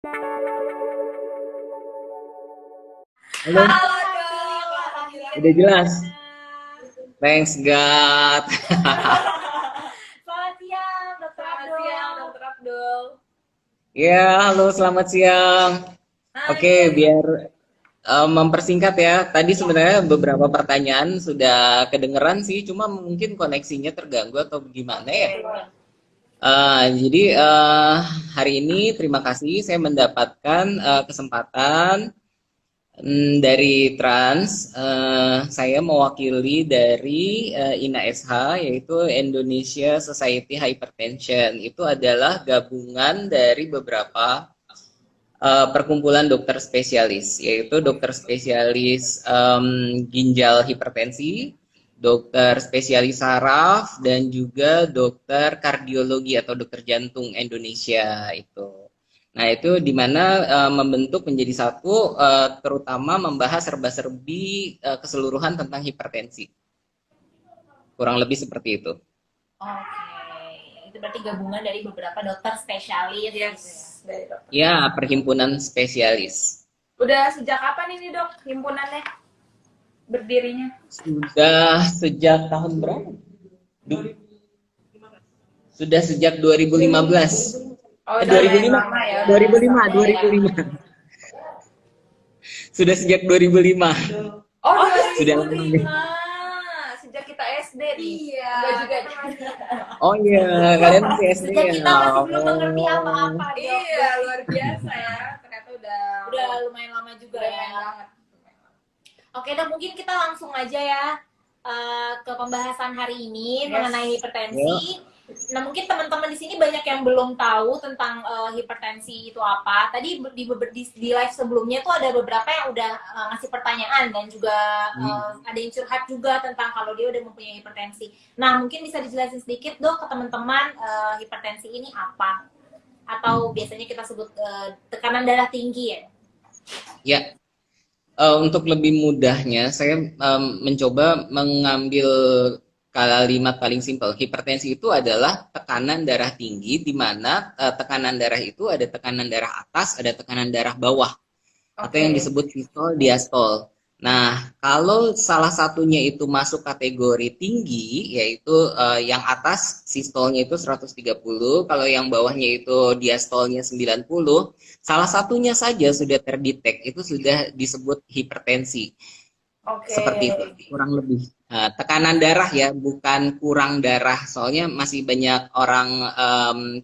Halo, Halo dong, udah jelas. gimana? Thanks God. Selamat siang, Dokter Selamat Abdul. siang, Dokter Abdul. Ya, halo, selamat siang. Oke, Hai. biar mempersingkat ya. Tadi sebenarnya beberapa pertanyaan sudah kedengeran sih, cuma mungkin koneksinya terganggu atau gimana ya. Jadi hari ini terima kasih saya mendapatkan kesempatan dari Trans. Saya mewakili dari INASH, yaitu Indonesia Society Hypertension. Itu adalah gabungan dari beberapa perkumpulan dokter spesialis, yaitu dokter spesialis ginjal hipertensi, dokter spesialis saraf, dan juga dokter kardiologi atau dokter jantung Indonesia itu. Nah, itu di mana membentuk menjadi satu, terutama membahas serba-serbi keseluruhan tentang hipertensi. Kurang lebih seperti itu. Oke, itu berarti gabungan dari beberapa dokter spesialis. Yes, dari dokter. Ya, perhimpunan spesialis. Udah sejak kapan ini dok himpunannya berdirinya? Sudah sejak tahun berapa? Sudah sejak 2015. Oh, udah 2005. lama ya. 2005, 2005. Sudah sejak 2005. Oh, Sudah 2005. lama. Sejak kita SD nih. Iya. Enggak juga. Oh iya, kalian masih SD Sejak ya. kita masih belum mengerti apa-apa, Dok. Iya, luar biasa ya. Ternyata Udah lumayan lama juga udah ya. main banget. Oke, Dok, mungkin kita langsung aja ya ke pembahasan hari ini Yes. mengenai hipertensi. Nah, mungkin teman-teman di sini banyak yang belum tahu tentang hipertensi itu apa. Tadi di live sebelumnya tuh ada beberapa yang udah ngasih pertanyaan dan juga ada yang curhat juga tentang kalau dia udah mempunyai hipertensi. Nah, mungkin bisa dijelasin sedikit, Dok, ke teman-teman hipertensi ini apa? Atau biasanya kita sebut tekanan darah tinggi ya? Ya. Untuk lebih mudahnya, saya mencoba mengambil kalimat paling simpel. Hipertensi itu adalah tekanan darah tinggi, di mana tekanan darah itu ada tekanan darah atas, ada tekanan darah bawah, atau yang disebut sistol, diastol. Nah, kalau salah satunya itu masuk kategori tinggi, yaitu yang atas sistolnya itu 130, kalau yang bawahnya itu diastolnya 90, salah satunya saja sudah terdetek, itu sudah disebut hipertensi. Seperti itu, kurang lebih. Tekanan darah ya, bukan kurang darah. Soalnya masih banyak orang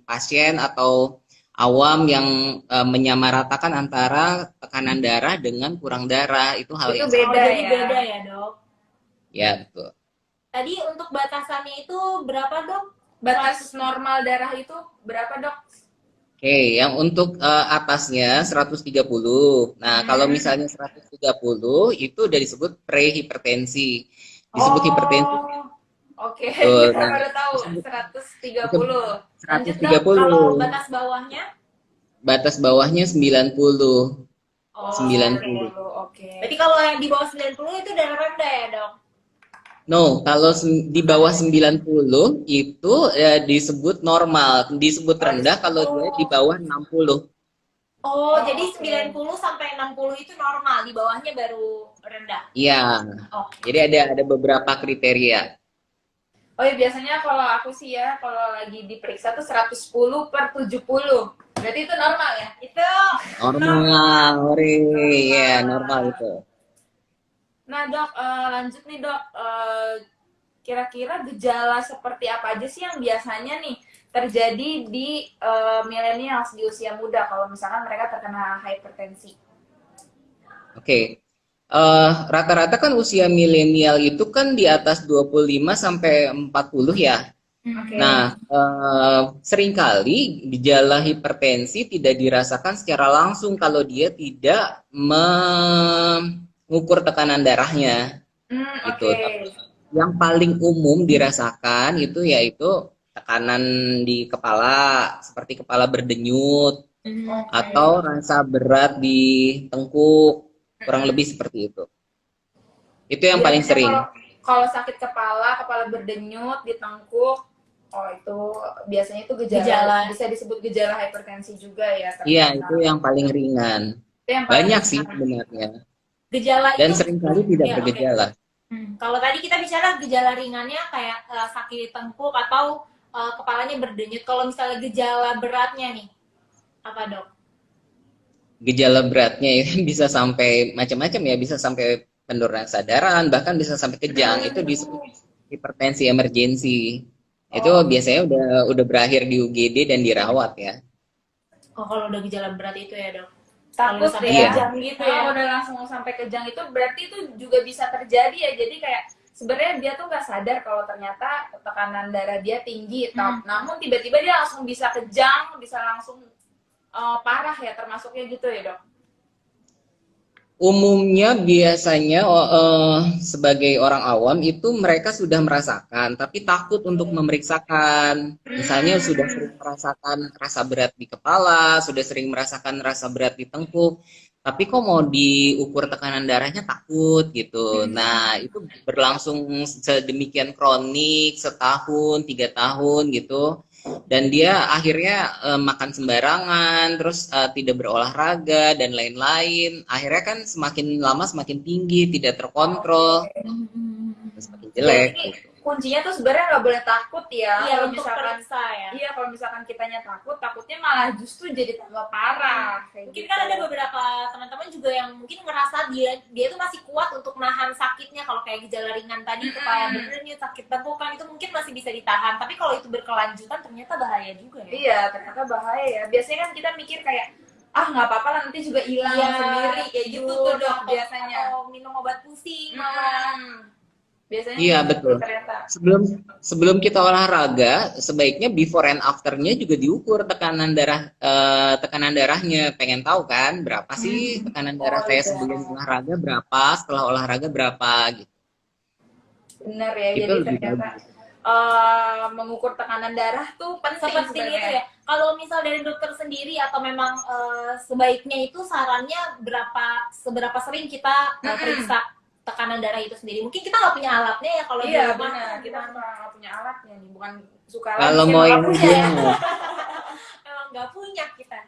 pasien atau awam yang menyamaratakan antara tekanan darah dengan kurang darah. Itu hal Itu yang beda jadi ya. beda ya, Dok. Ya, betul. Tadi untuk batasannya itu berapa, Dok? Batas normal darah itu berapa dok? Oke, yang untuk atasnya 130. Nah, kalau misalnya 130 itu udah disebut prehipertensi. Disebut hipertensi. Oke, Betul. kita Nah, baru tahu 130. Lanjut dok. 130. Kalau batas bawahnya? Batas bawahnya 90. Oh, 90. Oke. Berarti kalau yang di bawah 90 itu darah rendah ya, Dok? No, kalau di bawah 90 itu disebut normal, disebut rendah kalau dia di bawah 60. Oh, jadi 90 sampai 60 itu normal, di bawahnya baru rendah. Iya. Oke. Jadi ada beberapa kriteria. Oh ya, biasanya kalau aku sih ya, kalau lagi diperiksa tuh 110 per 70. Berarti itu normal ya? Itu Normal, ya normal itu. Nah dok, lanjut nih dok. Kira-kira gejala seperti apa aja sih yang biasanya nih terjadi di millennials di usia muda kalau misalkan mereka terkena hipertensi? Oke. Rata-rata kan usia milenial itu kan di atas 25 sampai 40 ya. Oke. Nah, seringkali gejala hipertensi tidak dirasakan secara langsung kalau dia tidak mengukur tekanan darahnya. Gitu. Yang paling umum dirasakan itu yaitu tekanan di kepala, seperti kepala berdenyut, atau rasa berat di tengkuk, kurang lebih seperti itu. Itu yang paling sering. Kalau sakit kepala, kepala berdenyut, di tengkuk, Oh, itu biasanya itu Gejala. bisa disebut gejala hipertensi juga ya Iya, ternyata. itu yang paling ringan. Itu yang paling Banyak sih ringan. sebenarnya. Gejala Dan itu, seringkali tidak ya oke. bergejala. Kalau tadi kita bicara gejala ringannya kayak sakit tengkuk atau kepalanya berdenyut. Kalau misalnya gejala beratnya nih, apa dok? Gejala beratnya itu bisa sampai macam-macam ya, bisa sampai penurunan kesadaran, bahkan bisa sampai kejang. Itu disebut hipertensi emergensi. Itu Oh, biasanya udah berakhir di UGD dan dirawat ya. Oh kalau udah gejala berat itu ya dok. Kalau takut sampai ya. Iya. kejang gitu ya. Udah langsung sampai kejang itu berarti itu juga bisa terjadi ya. Jadi kayak sebenarnya dia tuh nggak sadar kalau ternyata tekanan darah dia tinggi. Namun tiba-tiba dia langsung bisa kejang, bisa langsung parah ya termasuknya gitu ya dok. Umumnya biasanya sebagai orang awam itu mereka sudah merasakan, tapi takut untuk memeriksakan. Misalnya sudah sering merasakan rasa berat di kepala, sudah sering merasakan rasa berat di tengkuk, tapi kok mau diukur tekanan darahnya takut gitu. Nah, itu berlangsung sedemikian kronik, setahun, 3 tahun gitu. Dan dia akhirnya makan sembarangan, terus tidak berolahraga dan lain-lain. Akhirnya kan semakin lama semakin tinggi, tidak terkontrol, semakin jelek. Jadi kuncinya tuh sebenarnya nggak boleh takut ya. Iya, Kalau untuk misalkan periksa ya. Iya, kalau misalkan kitanya takutnya malah justru jadi tambah parah. Kayak Mungkin gitu. kan ada beberapa teman-teman juga yang mungkin merasa dia tuh masih kuat untuk nahan sakitnya. Kalau kayak gejala ringan tadi, kepala berdenyut, sakit tengkukan itu mungkin masih bisa ditahan. Tapi kalau itu berkelanjutan ternyata bahaya juga ya. Iya, ternyata bahaya ya. Biasanya kan kita mikir kayak nggak apa-apa lah, nanti juga hilang sendiri kayak gitu tuh dok biasanya. Atau minum obat pusing malah. Biasanya Iya gitu betul. ternyata. Sebelum kita olahraga, sebaiknya before and afternya juga diukur tekanan darahnya. Pengen tahu kan berapa sih tekanan darah saya sebelum olahraga, berapa setelah olahraga berapa gitu. Bener ya, Itu jadi lebih ternyata bagus. mengukur tekanan darah tuh penting Seperti itu ya. Kalau misal dari dokter sendiri atau memang sebaiknya itu sarannya seberapa sering kita periksa tekanan darah itu sendiri. Mungkin kita nggak punya alatnya ya kalau di rumah. Benar. Kita nggak punya alatnya nih, bukan suka Kalau lagi mau sih, yang punya. ideal, Memang nggak punya kita.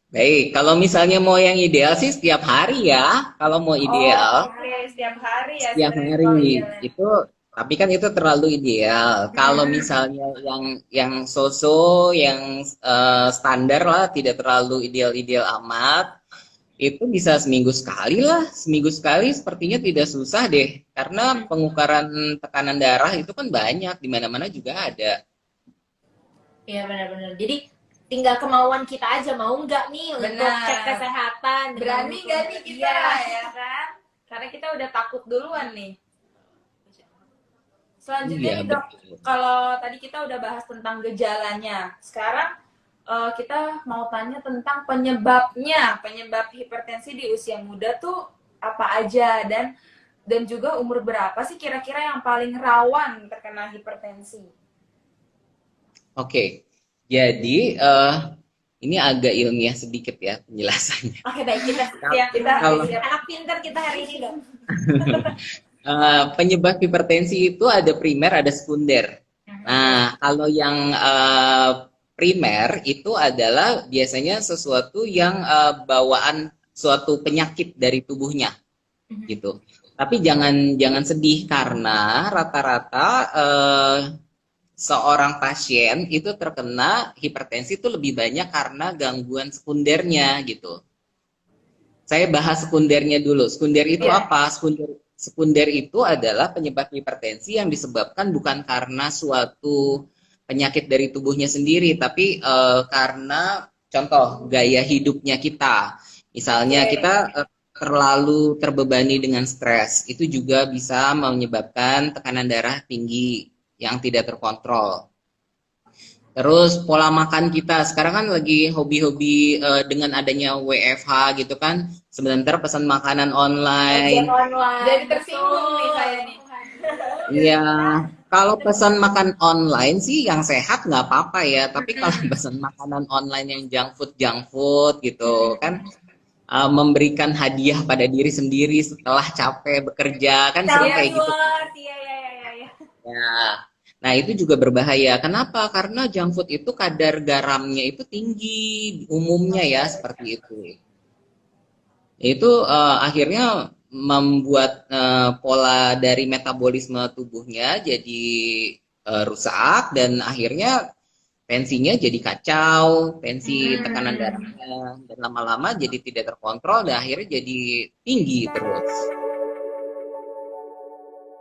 baik. Kalau misalnya mau yang ideal sih setiap hari ya. Kalau mau ideal, Oke, setiap hari ya. setiap sebenarnya. hari Iya. itu. Tapi kan itu terlalu ideal. Kalau misalnya yang so-so, yang standar lah, tidak terlalu ideal-ideal amat, itu bisa seminggu sekali lah. Seminggu sekali sepertinya tidak susah deh. Karena pengukuran tekanan darah itu kan banyak, di mana-mana juga ada. Iya benar-benar. Jadi tinggal kemauan kita aja, mau nggak nih untuk cek kesehatan. Berani nggak nih kita ya kan? Karena kita udah takut duluan nih. Selanjutnya nih dok, kalau tadi kita udah bahas tentang gejalanya, sekarang kita mau tanya tentang penyebab hipertensi di usia muda tuh apa aja, dan juga umur berapa sih kira-kira yang paling rawan terkena hipertensi? Oke, jadi ini agak ilmiah sedikit ya penjelasannya. Oke baik, kita anak pintar kita hari ini dok. Penyebab hipertensi itu ada primer, ada sekunder. Nah, kalau yang primer itu adalah biasanya sesuatu yang bawaan suatu penyakit dari tubuhnya, gitu. Tapi jangan sedih karena rata-rata seorang pasien itu terkena hipertensi itu lebih banyak karena gangguan sekundernya, gitu. Saya bahas sekundernya dulu. Sekunder itu apa? Sekunder itu adalah penyebab hipertensi yang disebabkan bukan karena suatu penyakit dari tubuhnya sendiri, tapi karena contoh gaya hidupnya kita. Misalnya kita terlalu terbebani dengan stres, itu juga bisa menyebabkan tekanan darah tinggi yang tidak terkontrol. Terus pola makan kita, sekarang kan lagi hobi-hobi dengan adanya WFH gitu kan, sebentar pesan makanan online. Jadi tersinggung nih saya nih. Iya, kalau pesan makan online sih yang sehat nggak apa-apa ya, tapi kalau pesan makanan online yang junk food gitu kan, memberikan hadiah pada diri sendiri setelah capek bekerja kan sering kayak gitu. Iya. Ya. Nah, itu juga berbahaya. Kenapa? Karena junk food itu kadar garamnya itu tinggi umumnya ya, seperti itu. Itu akhirnya membuat pola dari metabolisme tubuhnya jadi rusak dan akhirnya tensinya jadi kacau, tensi tekanan darahnya dan lama-lama jadi tidak terkontrol dan akhirnya jadi tinggi terus.